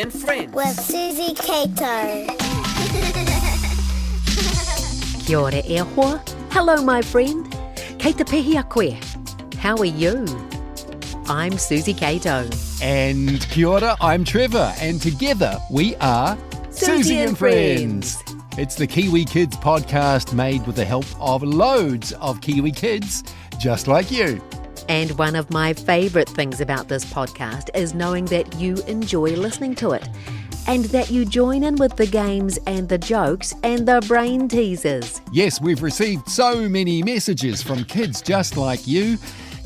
Suzy and Friends. With Suzy Cato. Kia ora e hoa. Hello, my friend. Kei te pihi a koe. How are you? I'm Suzy Cato. And kia ora, I'm Trevor. And together we are Suzy and Friends. It's the Kiwi Kids podcast made with the help of loads of Kiwi kids just like you. And one of my favourite things about this podcast is knowing that you enjoy listening to it and that you join in with the games and the jokes and the brain teasers. Yes, we've received so many messages from kids just like you,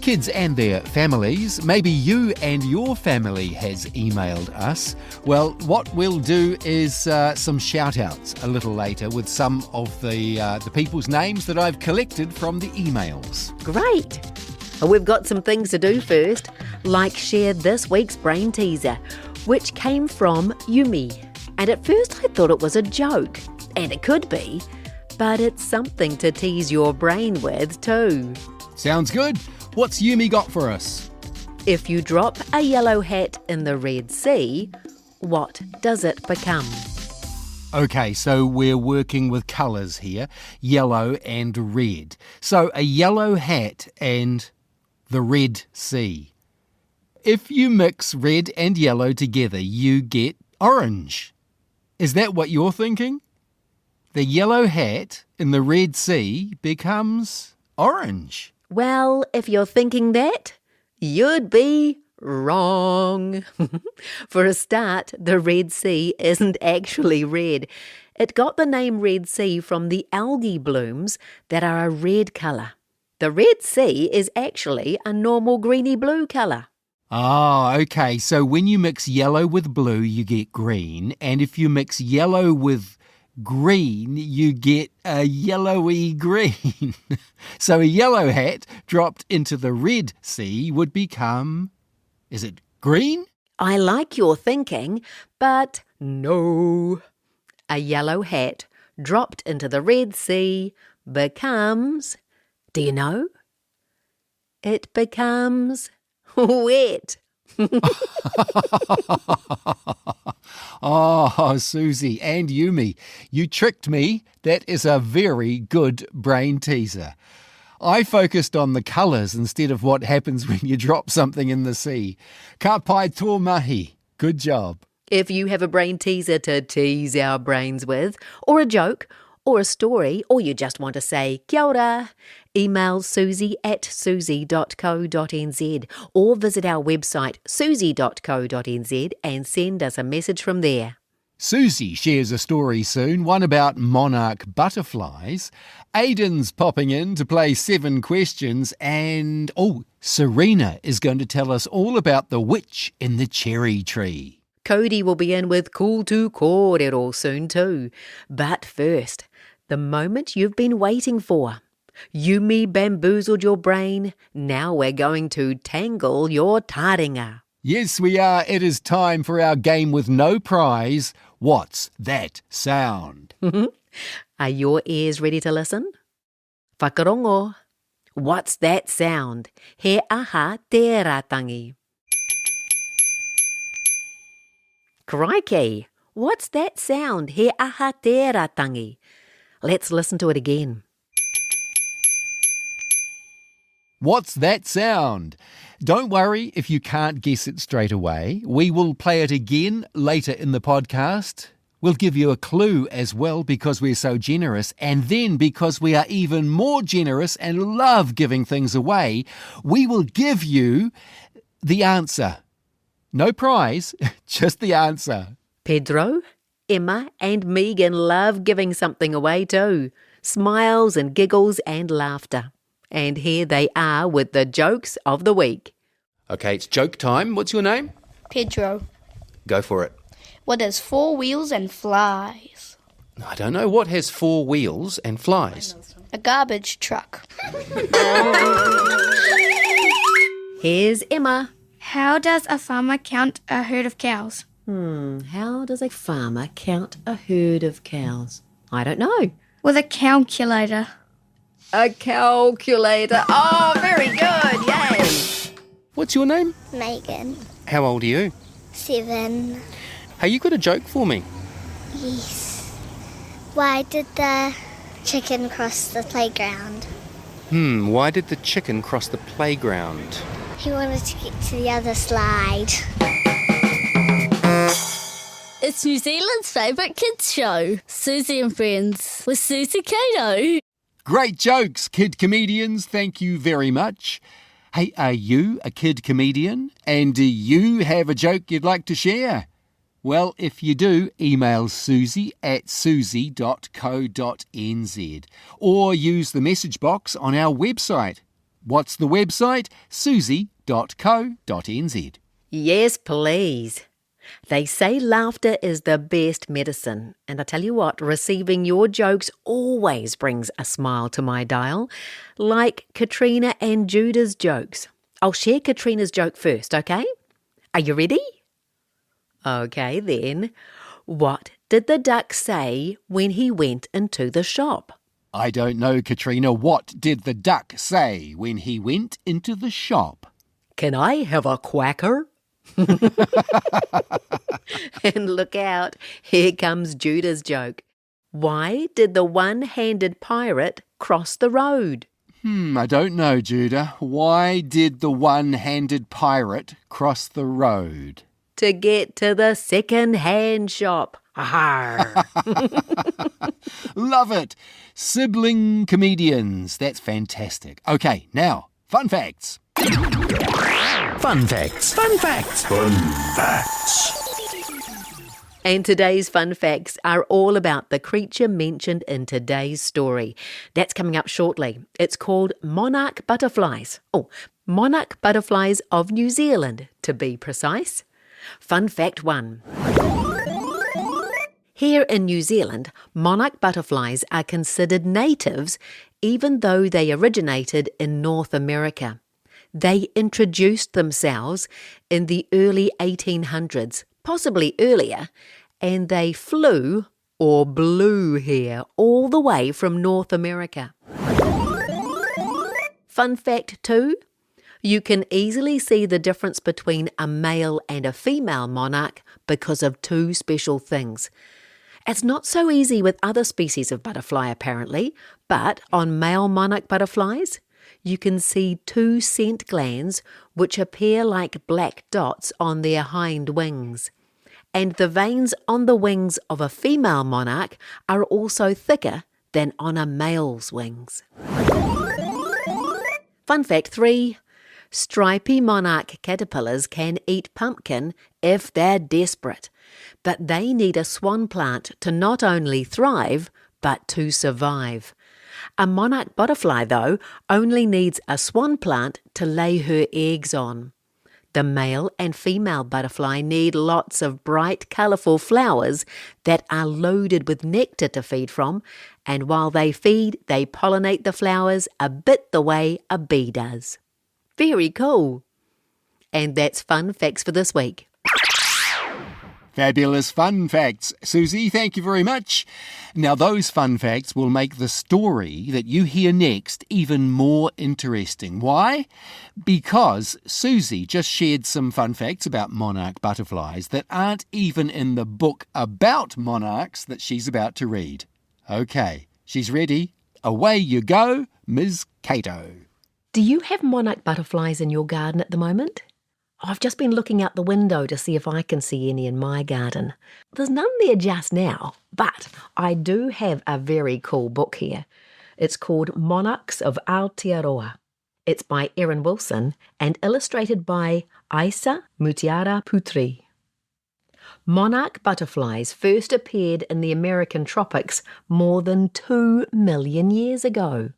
kids and their families. Maybe you and your family has emailed us. Well, what we'll do is some shout-outs a little later with some of the people's names that I've collected from the emails. Great! We've got some things to do first, like share this week's brain teaser, which came from Yumi. And at first I thought it was a joke, and it could be, but it's something to tease your brain with too. Sounds good. What's Yumi got for us? If you drop a yellow hat in the Red Sea, what does it become? Okay, so we're working with colours here, yellow and red. So a yellow hat and the Red Sea. If you mix red and yellow together, you get orange. Is that what you're thinking? The yellow hat in the Red Sea becomes orange. Well, if you're thinking that, you'd be wrong. For a start, the Red Sea isn't actually red. It got the name Red Sea from the algae blooms that are a red colour. The Red Sea is actually a normal greeny blue colour. Ah, okay. So when you mix yellow with blue, you get green. And if you mix yellow with green, you get a yellowy green. So a yellow hat dropped into the Red Sea would become, is it green? I like your thinking, but no. A yellow hat dropped into the Red Sea becomes, do you know? It becomes wet. Oh, Suzy and Yumi, you tricked me. That is a very good brain teaser. I focused on the colours instead of what happens when you drop something in the sea. Ka pai tō mahi. Good job. If you have a brain teaser to tease our brains with, or a joke, or a story, or you just want to say kia ora, email suzy@suzy.co.nz or visit our website suzy.co.nz and send us a message from there. Suzy shares a story soon, one about monarch butterflies. Aidan's popping in to play 7 questions and, Serena is going to tell us all about the witch in the cherry tree. Cody will be in with Cool to Kōrero soon too. But first, the moment you've been waiting for. Yumi bamboozled your brain, now we're going to tangle your taringa. Yes, we are. It is time for our game with no prize. What's that sound? Are your ears ready to listen? Whakarongo. What's that sound? He aha te ratangi. Crikey! What's that sound? He aha te ratangi. Let's listen to it again. What's that sound? Don't worry if you can't guess it straight away. We will play it again later in the podcast. We'll give you a clue as well because we're so generous, and then because we are even more generous and love giving things away, we will give you the answer. No prize, just the answer. Pedro, Emma and Megan love giving something away too. Smiles and giggles and laughter. And here they are with the jokes of the week. Okay, it's joke time. What's your name? Pedro. Go for it. What has 4 wheels and flies? I don't know. What has 4 wheels and flies? A garbage truck. Here's Emma. How does a farmer count a herd of cows? How does a farmer count a herd of cows? I don't know. With a calculator. A calculator. Oh, very good. Yay. What's your name? Megan. How old are you? 7. Hey, you got a joke for me? Yes. Why did the chicken cross the playground? Why did the chicken cross the playground? He wanted to get to the other slide. It's New Zealand's favourite kids show, Suzy and Friends, with Suzy Cato. Great jokes, kid comedians. Thank you very much. Hey, are you a kid comedian? And do you have a joke you'd like to share? Well, if you do, email Suzy at suzy.co.nz or use the message box on our website. What's the website? suzy.co.nz. Yes, please. They say laughter is the best medicine. And I tell you what, receiving your jokes always brings a smile to my dial, like Katrina and Judah's jokes. I'll share Katrina's joke first, okay? Are you ready? Okay, then. What did the duck say when he went into the shop? I don't know, Katrina. What did the duck say when he went into the shop? Can I have a quacker? And look out, here comes Judah's joke. Why did the one-handed pirate cross the road? I don't know, Judah. Why did the one-handed pirate cross the road? To get to the second-hand shop. Arr. Love it. Sibling comedians. That's fantastic. Okay, now, fun facts. Fun facts. Fun facts. Fun facts. And today's fun facts are all about the creature mentioned in today's story. That's coming up shortly. It's called monarch butterflies. Oh, monarch butterflies of New Zealand, to be precise. Fun fact 1. Here in New Zealand, monarch butterflies are considered natives even though they originated in North America. They introduced themselves in the early 1800s, possibly earlier, and they flew or blew here all the way from North America. Fun fact 2. You can easily see the difference between a male and a female monarch because of two special things. It's not so easy with other species of butterfly apparently, but on male monarch butterflies, you can see two scent glands which appear like black dots on their hind wings. And the veins on the wings of a female monarch are also thicker than on a male's wings. Fun fact 3. Stripy monarch caterpillars can eat pumpkin if they're desperate, but they need a swan plant to not only thrive, but to survive. A monarch butterfly, though, only needs a swan plant to lay her eggs on. The male and female butterfly need lots of bright, colourful flowers that are loaded with nectar to feed from, and while they feed, they pollinate the flowers a bit the way a bee does. Very cool. And that's fun facts for this week. Fabulous fun facts. Suzy, thank you very much. Now, those fun facts will make the story that you hear next even more interesting. Why? Because Suzy just shared some fun facts about monarch butterflies that aren't even in the book about monarchs that she's about to read. Okay, she's ready. Away you go, Ms. Cato. Do you have monarch butterflies in your garden at the moment? I've just been looking out the window to see if I can see any in my garden. There's none there just now, but I do have a very cool book here. It's called Monarchs of Aotearoa. It's by Erin Wilson and illustrated by Isa Mutiara Putri. Monarch butterflies first appeared in the American tropics more than 2 million years ago.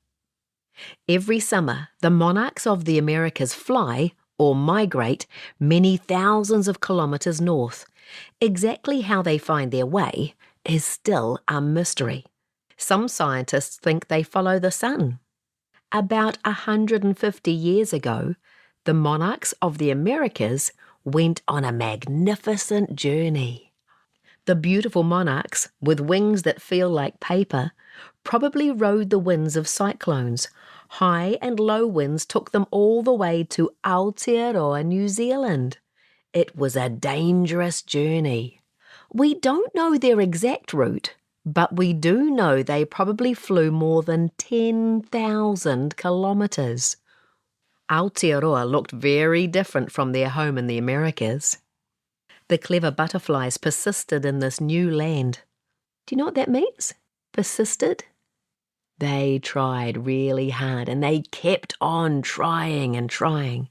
Every summer, the monarchs of the Americas fly or migrate many thousands of kilometres north. Exactly how they find their way is still a mystery. Some scientists think they follow the sun. About 150 years ago, the monarchs of the Americas went on a magnificent journey. The beautiful monarchs, with wings that feel like paper, probably rode the winds of cyclones. High and low winds took them all the way to Aotearoa, New Zealand. It was a dangerous journey. We don't know their exact route, but we do know they probably flew more than 10,000 kilometres. Aotearoa looked very different from their home in the Americas. The clever butterflies persisted in this new land. Do you know what that means? Persisted? They tried really hard and they kept on trying and trying.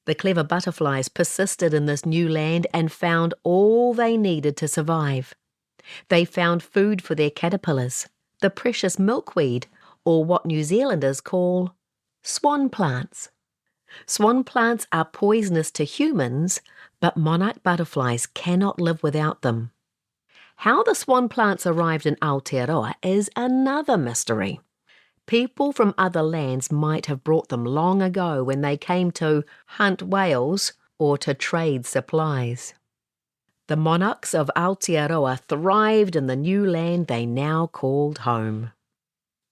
The clever butterflies persisted in this new land and found all they needed to survive. They found food for their caterpillars, the precious milkweed, or what New Zealanders call swan plants. Swan plants are poisonous to humans, but monarch butterflies cannot live without them. How the swan plants arrived in Aotearoa is another mystery. People from other lands might have brought them long ago when they came to hunt whales or to trade supplies. The monarchs of Aotearoa thrived in the new land they now called home.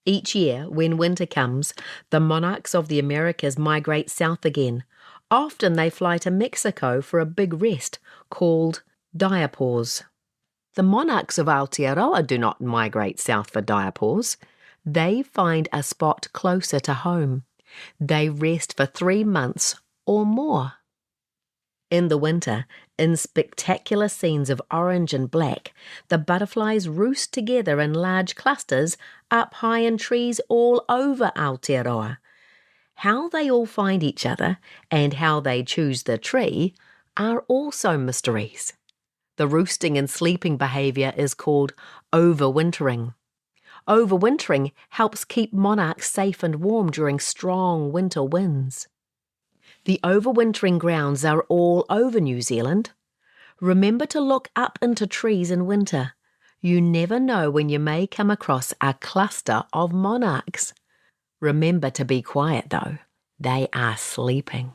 Each year, when winter comes, the monarchs of the Americas migrate south again. Often they fly to Mexico for a big rest called diapause. The monarchs of Aotearoa do not migrate south for diapause. They find a spot closer to home. They rest for 3 months or more. In the winter, in spectacular scenes of orange and black, the butterflies roost together in large clusters up high in trees all over Aotearoa. How they all find each other and how they choose the tree are also mysteries. The roosting and sleeping behaviour is called overwintering. Overwintering helps keep monarchs safe and warm during strong winter winds. The overwintering grounds are all over New Zealand. Remember to look up into trees in winter. You never know when you may come across a cluster of monarchs. Remember to be quiet though. They are sleeping.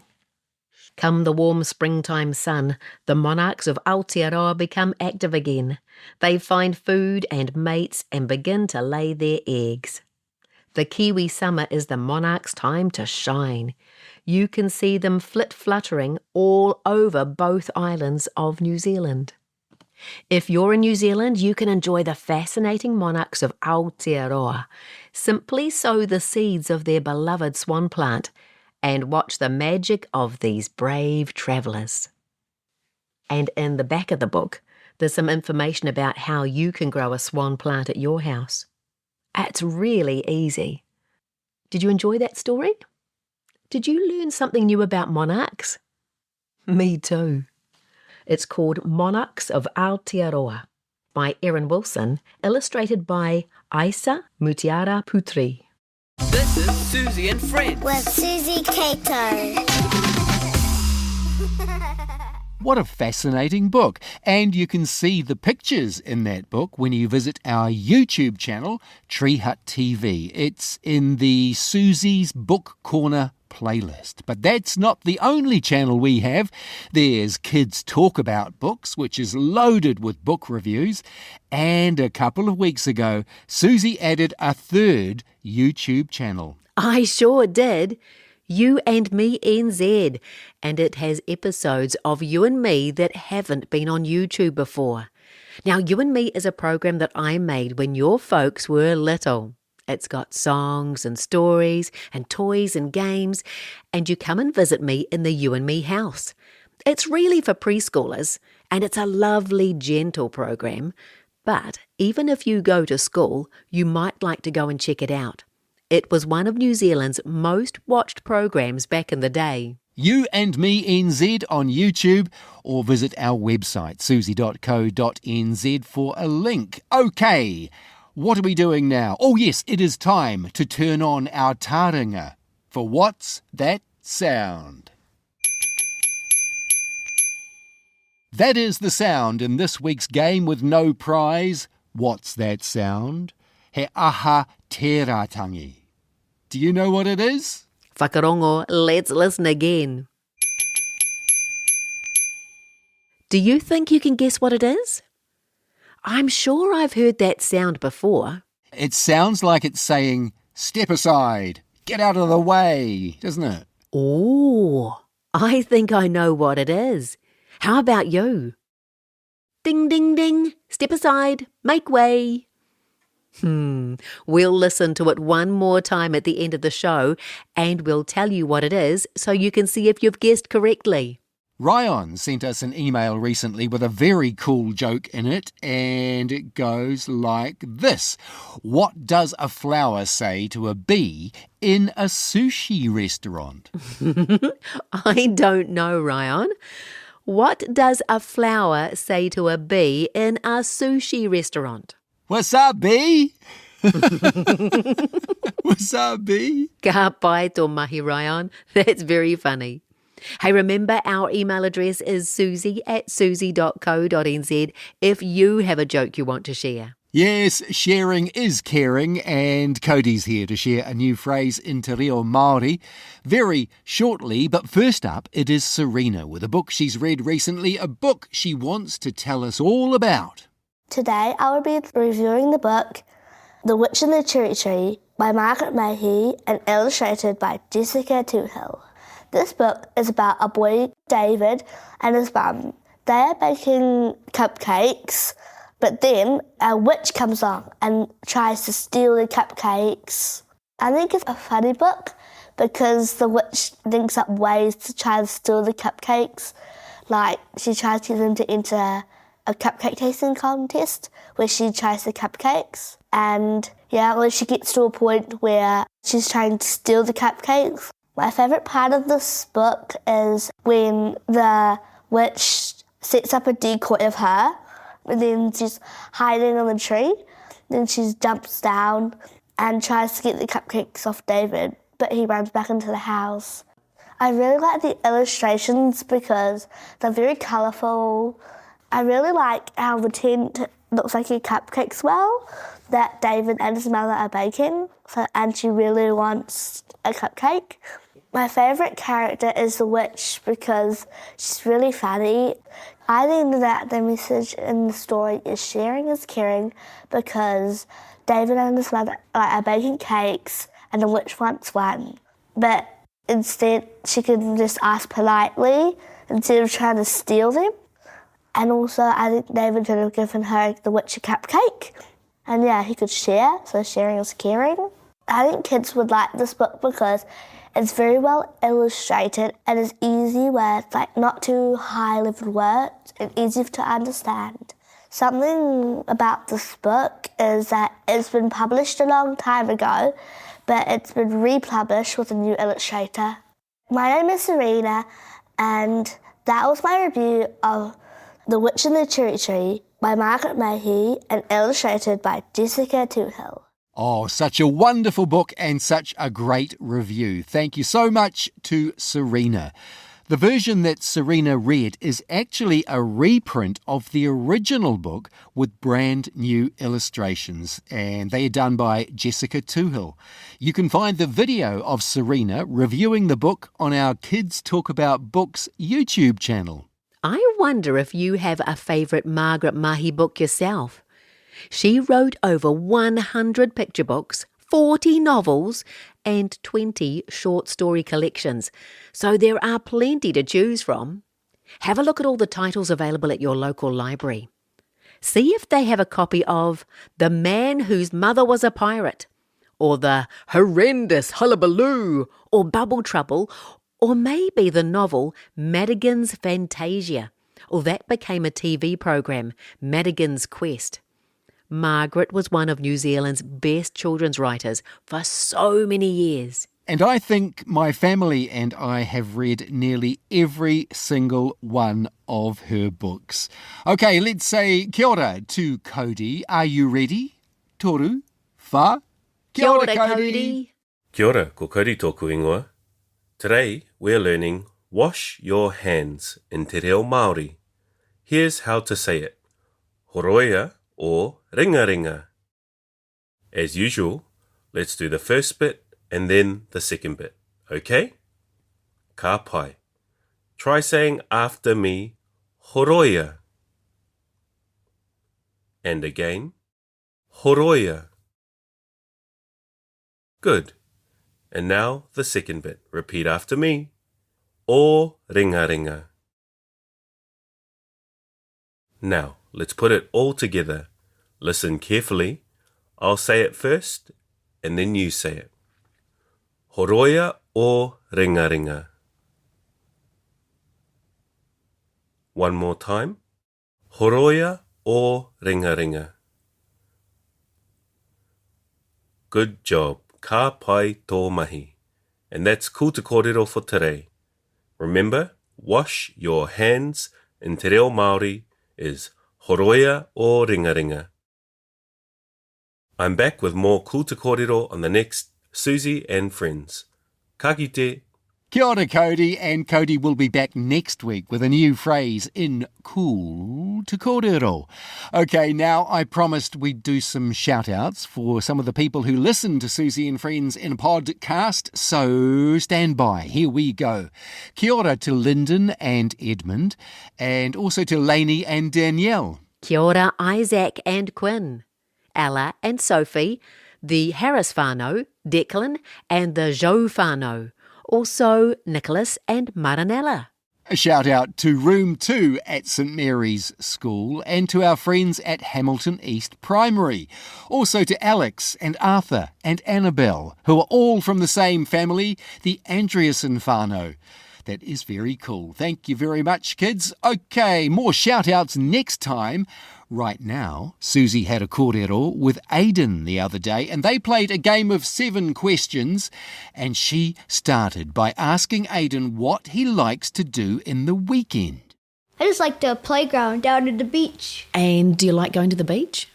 Come the warm springtime sun, the monarchs of Aotearoa become active again. They find food and mates and begin to lay their eggs. The Kiwi summer is the monarchs' time to shine. You can see them fluttering all over both islands of New Zealand. If you're in New Zealand, you can enjoy the fascinating monarchs of Aotearoa. Simply sow the seeds of their beloved swan plant and watch the magic of these brave travellers. And in the back of the book, there's some information about how you can grow a swan plant at your house. It's really easy. Did you enjoy that story? Did you learn something new about monarchs? Me too. It's called Monarchs of Aotearoa by Erin Wilson, illustrated by Isa Mutiara Putri. This is Suzy and Friends. With Suzy Cato. What a fascinating book. And you can see the pictures in that book when you visit our YouTube channel, Tree Hut TV. It's in the Suzy's Book Corner playlist. But that's not the only channel we have. There's Kids Talk About Books, which is loaded with book reviews. And a couple of weeks ago, Suzy added a third YouTube channel. I sure did. You and Me NZ, and it has episodes of You and Me that haven't been on YouTube before. Now, You and Me is a program that I made when your folks were little. It's got songs and stories and toys and games, and you come and visit me in the You and Me house. It's really for preschoolers, and it's a lovely, gentle program. But even if you go to school, you might like to go and check it out. It was one of New Zealand's most watched programs back in the day. You and Me NZ on YouTube, or visit our website, suzy.co.nz, for a link. OK, what are we doing now? Oh yes, it is time to turn on our taringa for What's That Sound? That is the sound in this week's game with no prize. What's that sound? He aha tēratangi. Do you know what it is? Whakarongo, let's listen again. Do you think you can guess what it is? I'm sure I've heard that sound before. It sounds like it's saying, step aside, get out of the way, doesn't it? Oh, I think I know what it is. How about you? Ding, ding, ding. Step aside. Make way. We'll listen to it one more time at the end of the show and we'll tell you what it is so you can see if you've guessed correctly. Ryan sent us an email recently with a very cool joke in it, and it goes like this. What does a flower say to a bee in a sushi restaurant? I don't know, Ryan. What does a flower say to a bee in a sushi restaurant? What's up, bee? What's up, bee? Ka pai tō mahi, Ryan. That's very funny. Hey, remember our email address is suzy@suzy.co.nz if you have a joke you want to share. Yes, sharing is caring, and Cody's here to share a new phrase in Te Reo Māori very shortly. But first up, it is Serena with a book she's read recently, a book she wants to tell us all about. Today I will be reviewing the book The Witch and the Cherry Tree by Margaret Mahy and illustrated by Jessica Toohill. This book is about a boy, David, and his mum. They are baking cupcakes, but then a witch comes along and tries to steal the cupcakes. I think it's a funny book because the witch thinks up ways to try to steal the cupcakes. Like, she tries to get them to enter a cupcake tasting contest where she tries the cupcakes. And when she gets to a point where she's trying to steal the cupcakes. My favourite part of this book is when the witch sets up a decoy of her, and then she's hiding on the tree, then she jumps down and tries to get the cupcakes off David, but he runs back into the house. I really like the illustrations because they're very colourful. I really like how the tent looks like a cupcake swirl that David and his mother are baking, and she really wants a cupcake. My favourite character is the witch because she's really funny. I think that the message in the story is sharing is caring because David and his mother are baking cakes and the witch wants one. But instead she can just ask politely instead of trying to steal them. And also I think David could have given her the witch a cupcake. And he could share, so sharing is caring. I think kids would like this book because it's very well illustrated and it's easy words, like not too high level words and easy to understand. Something about this book is that it's been published a long time ago, but it's been republished with a new illustrator. My name is Serena, and that was my review of The Witch and the Cherry Tree by Margaret Mahy and illustrated by Jessica Toohill. Oh, such a wonderful book and such a great review. Thank you so much to Serena. The version that Serena read is actually a reprint of the original book with brand new illustrations, and they are done by Jessica Toohill. You can find the video of Serena reviewing the book on our Kids Talk About Books YouTube channel. I wonder if you have a favourite Margaret Mahy book yourself. She wrote over 100 picture books, 40 novels and 20 short story collections, so there are plenty to choose from. Have a look at all the titles available at your local library. See if they have a copy of The Man Whose Mother Was a Pirate, or The Horrendous Hullabaloo, or Bubble Trouble, or maybe the novel Madigan's Fantasia, or that became a TV program, Madigan's Quest. Margaret was one of New Zealand's best children's writers for so many years. And I think my family and I have read nearly every single one of her books. Okay, let's say kia ora to Cody. Are you ready? Toru, wha? Kia ora, Cody. Kia ora, ko Cody tōku ingoa. Today we're learning wash your hands in Te Reo Māori. Here's how to say it. Horoia or ringa ringa. As usual, let's do the first bit and then the second bit, okay? Ka pai. Try saying after me, horoia. And again, horoia. Good. And now the second bit. Repeat after me. O ringa ringa. Now, let's put it all together. Listen carefully. I'll say it first, and then you say it. Horoia o ringa ringa. One more time. Horoia o ringa ringa. Good job. Ka pai tō mahi. And that's Ko Te Kōrero for today. Remember, wash your hands in te reo Māori is horoia o ringa ringa. I'm back with more Ko Te Kōrero on the next Suzy and Friends. Ka kite. Kia ora, Cody, and Cody will be back next week with a new phrase in Ko Te Kōrero. Okay, now I promised we'd do some shout-outs for some of the people who listen to Suzy and Friends in a podcast, so stand by. Here we go. Kia ora to Lyndon and Edmund, and also to Lainey and Danielle. Kia ora, Isaac and Quinn, Ella and Sophie, the Harris whānau, Declan, and the Joe whānau. Also, Nicholas and Maranella. A shout out to Room 2 at St Mary's School and to our friends at Hamilton East Primary. Also to Alex and Arthur and Annabelle, who are all from the same family, the Andreasen whānau. That is very cool. Thank you very much, kids. Okay, more shout outs next time. Right now, Suzy had a kōrero with Aidan the other day, and they played a game of 7 questions, and she started by asking Aidan what he likes to do in the weekend. I just like the playground down at the beach. And do you like going to the beach?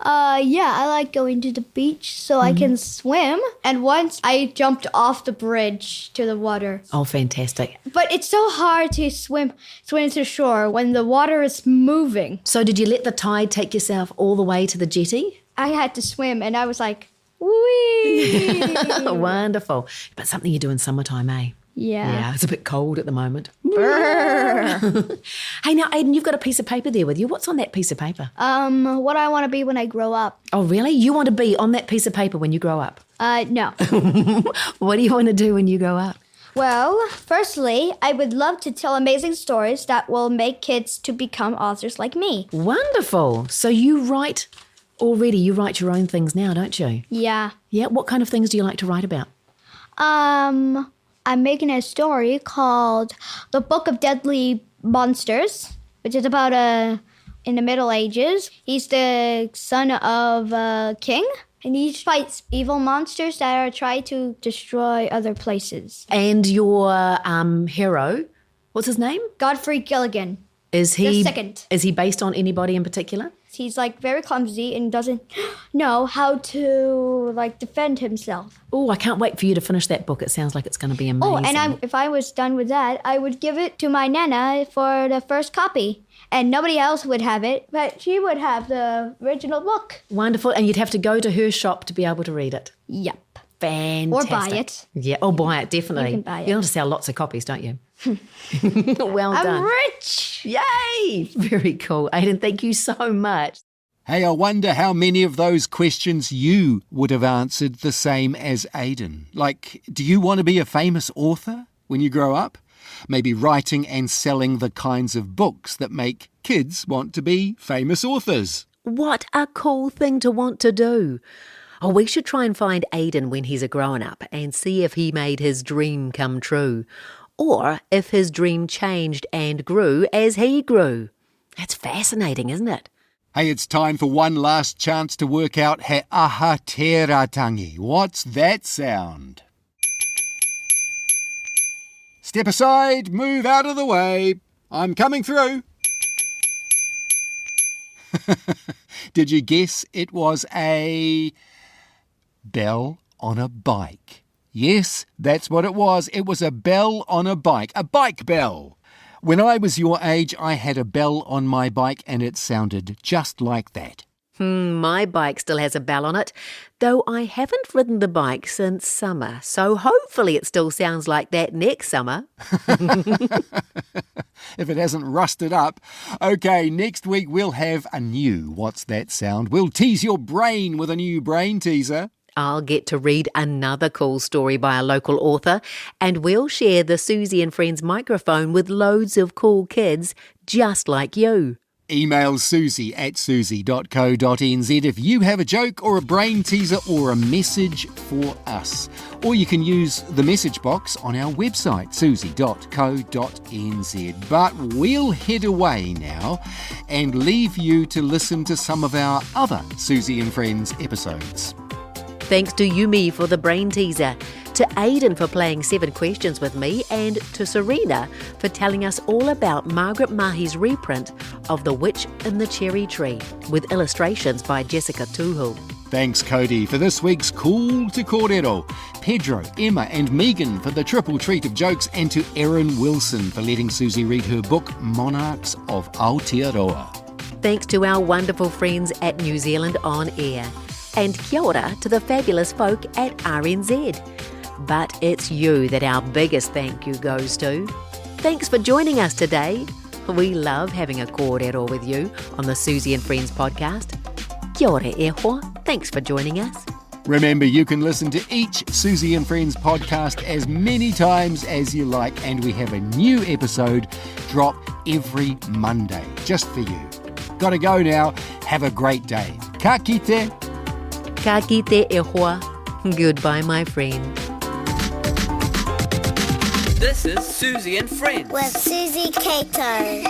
Yeah, I like going to the beach so I can swim. And once I jumped off the bridge to the water. Oh, fantastic. But it's so hard to swim to shore when the water is moving. So did you let the tide take yourself all the way to the jetty? I had to swim and I was like, whee! Wonderful. But something you do in summertime, eh? Yeah. It's a bit cold at the moment. Hey, now, Aidan, you've got a piece of paper there with you. What's on that piece of paper? What I want to be when I grow up. Oh, really? You want to be on that piece of paper when you grow up? No. What do you want to do when you grow up? Well, firstly, I would love to tell amazing stories that will make kids to become authors like me. Wonderful. So you write already. You write your own things now, don't you? Yeah. Yeah. What kind of things do you like to write about? I'm making a story called The Book of Deadly Monsters, which is about in the Middle Ages. He's the son of a king, and he fights evil monsters that are trying to destroy other places. And your hero, what's his name? Godfrey Gilligan. Is he the second? Is he based on anybody in particular? He's like very clumsy and doesn't know how to like defend himself. Oh, I can't wait for you to finish that book. It sounds like it's going to be amazing. Oh, and if I was done with that, I would give it to my nana for the first copy. And nobody else would have it, but she would have the original book. Wonderful. And you'd have to go to her shop to be able to read it. Yep. Fantastic. Or buy it. Yeah, or buy it, definitely. You can buy it. You want to sell lots of copies, don't you? Well done. I'm rich. Yay! Very cool. Aidan, thank you so much. Hey, I wonder how many of those questions you would have answered the same as Aidan. Like, do you want to be a famous author when you grow up? Maybe writing and selling the kinds of books that make kids want to be famous authors. What a cool thing to want to do. Oh, we should try and find Aidan when he's a grown-up and see if he made his dream come true. Or if his dream changed and grew as he grew. That's fascinating, isn't it? Hey, it's time for one last chance to work out he aha tēratangi. What's that sound? Step aside, move out of the way. I'm coming through. Did you guess it was a bell on a bike? Yes, that's what it was. It was a bell on a bike bell. When I was your age, I had a bell on my bike and it sounded just like that. My bike still has a bell on it, though I haven't ridden the bike since summer, so hopefully it still sounds like that next summer. If it hasn't rusted up. Okay, next week we'll have a new What's That Sound? We'll tease your brain with a new brain teaser. I'll get to read another cool story by a local author, and we'll share the Suzy and Friends microphone with loads of cool kids just like you. Email Suzy at suzy.co.nz if you have a joke or a brain teaser or a message for us. Or you can use the message box on our website, suzy.co.nz. But we'll head away now and leave you to listen to some of our other Suzy and Friends episodes. Thanks to Yumi for the brain teaser, to Aidan for playing 7 questions with me, and to Serena for telling us all about Margaret Mahy's reprint of The Witch in the Cherry Tree, with illustrations by Jessica Tuhu. Thanks, Cody, for this week's Call to Kōrero, Pedro, Emma and Megan for the triple treat of jokes, and to Erin Wilson for letting Suzy read her book Monarchs of Aotearoa. Thanks to our wonderful friends at New Zealand On Air. And kia ora to the fabulous folk at RNZ. But it's you that our biggest thank you goes to. Thanks for joining us today. We love having a kōrero with you on the Suzy and Friends podcast. Kia ora e hoa. Thanks for joining us. Remember, you can listen to each Suzy and Friends podcast as many times as you like, and we have a new episode drop every Monday, just for you. Gotta go now. Have a great day. Ka kite. Ka kite e hoa. Goodbye, my friend. This is Suzy and Friends with Suzy Cato.